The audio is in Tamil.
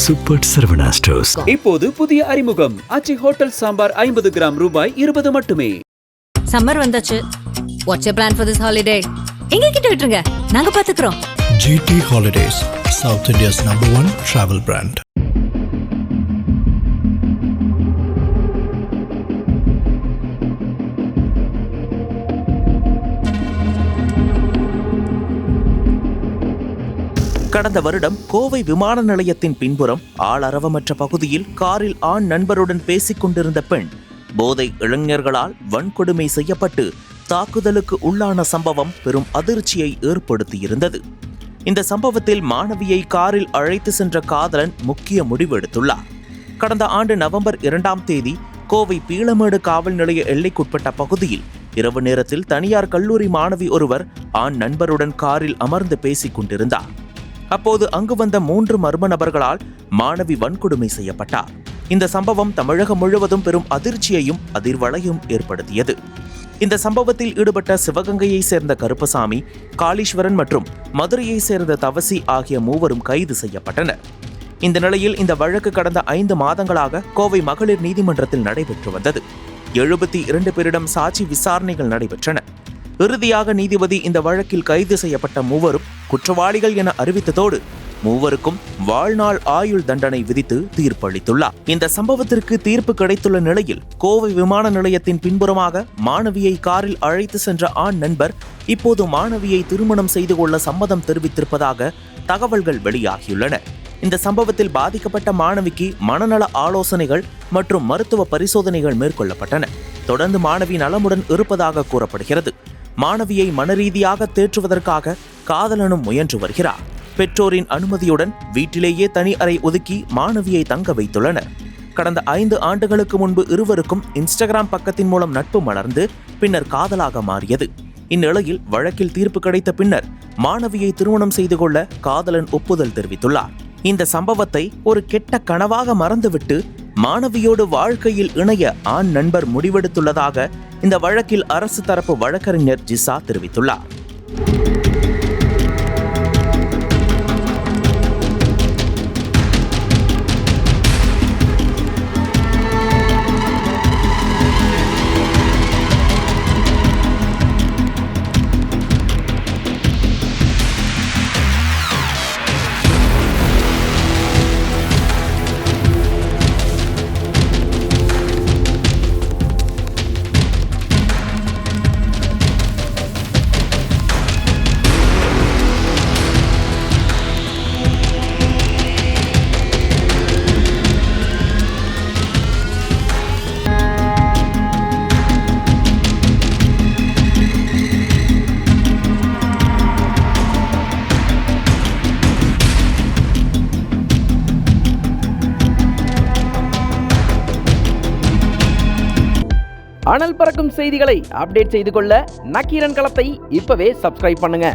Super Saravana stores. இப்போது புதிய அறிமுகம் ஆச்சி ஹோட்டல் சாம்பார் 50 கிராம் ரூபாய் 20 மட்டுமே. சம்மர் வந்தாச்சு. What's your plan for this holiday? எங்க கிட்ட விட்டுருங்க, நாங்க பாத்துக்கிறோம். GT Holidays, South India's #1 travel brand. கடந்த வருடம் கோவை விமான நிலையத்தின் பின்புறம் ஆளரவமற்ற பகுதியில் காரில் ஆண் நண்பருடன் பேசிக் கொண்டிருந்த பெண் போதை இளைஞர்களால் வன்கொடுமை செய்யப்பட்டு தாக்குதலுக்கு உள்ளான சம்பவம் பெரும் அதிர்ச்சியை ஏற்படுத்தியிருந்தது. இந்த சம்பவத்தில் மாணவியை காரில் அழைத்து சென்ற காதலன் முக்கிய முடிவு எடுத்துள்ளார். கடந்த ஆண்டு நவம்பர் 2ஆம் தேதி கோவை பீளமேடு காவல் நிலைய எல்லைக்குட்பட்ட பகுதியில் இரவு நேரத்தில் தனியார் கல்லூரி மாணவி ஒருவர் ஆண் நண்பருடன் காரில் அமர்ந்து பேசிக் கொண்டிருந்தார். அப்போது அங்கு வந்த 3 மர்ம நபர்களால் மாணவி வன்கொடுமை செய்யப்பட்டார். இந்த சம்பவம் தமிழகம் முழுவதும் பெரும் அதிர்ச்சியையும் அதிர்வலையும் ஏற்படுத்தியது. இந்த சம்பவத்தில் ஈடுபட்ட சிவகங்கையை சேர்ந்த கருப்பசாமி, காளீஸ்வரன் மற்றும் மதுரையை சேர்ந்த தவசி ஆகிய 3 கைது செய்யப்பட்டனர். இந்த நிலையில் இந்த வழக்கு கடந்த 5 மாதங்களாக கோவை மகளிர் நீதிமன்றத்தில் நடைபெற்று வந்தது. 72 பேரிடம் சாட்சி விசாரணைகள் நடைபெற்றன. இறுதியாக நீதிபதி இந்த வழக்கில் கைது செய்யப்பட்ட 3 குற்றவாளிகள் என அறிவித்ததோடு 3க்கும் வாழ்நாள் ஆயுள் தண்டனை விதித்து தீர்ப்பளித்துள்ளார். இந்த சம்பவத்திற்கு தீர்ப்பு கிடைத்துள்ள நிலையில் கோவை விமான நிலையத்தின் பின்புறமாக மாணவியை காரில் அழைத்து சென்ற ஆண் நண்பர் இப்போது மாணவியை திருமணம் செய்து கொள்ள சம்மதம் தெரிவித்திருப்பதாக தகவல்கள் வெளியாகியுள்ளன. இந்த சம்பவத்தில் பாதிக்கப்பட்ட மாணவிக்கு மனநல ஆலோசனைகள் மற்றும் மருத்துவ பரிசோதனைகள் மேற்கொள்ளப்பட்டன. தொடர்ந்து மாணவி நலமுடன் இருப்பதாக கூறப்படுகிறது. மாணவியை மனரீதியாக தேற்றுவதற்காக காதலனும் முயன்று வருகிறார். பெற்றோரின் அனுமதியுடன் வீட்டிலேயே தனி அறை ஒதுக்கி மாணவியை தங்க வைத்துள்ளனர். கடந்த 5 ஆண்டுகளுக்கு முன்பு இருவருக்கும் இன்ஸ்டாகிராம் பக்கத்தின் மூலம் நட்பு மலர்ந்து பின்னர் காதலாக மாறியது. இந்நிலையில் வழக்கில் தீர்ப்பு கிடைத்த பின்னர் மாணவியை திருமணம் செய்து கொள்ள காதலன் ஒப்புதல் தெரிவித்துள்ளார். இந்த சம்பவத்தை ஒரு கெட்ட கனவாக மறந்துவிட்டு மாணவியோடு வாழ்க்கையில் இணைய ஆண் நண்பர் முடிவெடுத்துள்ளதாக இந்த வழக்கில் அரசு தரப்பு வழக்கறிஞர் ஜிசா தெரிவித்துள்ளார். அனல் பறக்கும் செய்திகளை அப்டேட் செய்து கொள்ள நக்கீரன் களத்தை இப்பவே சப்ஸ்கிரைப் பண்ணுங்க.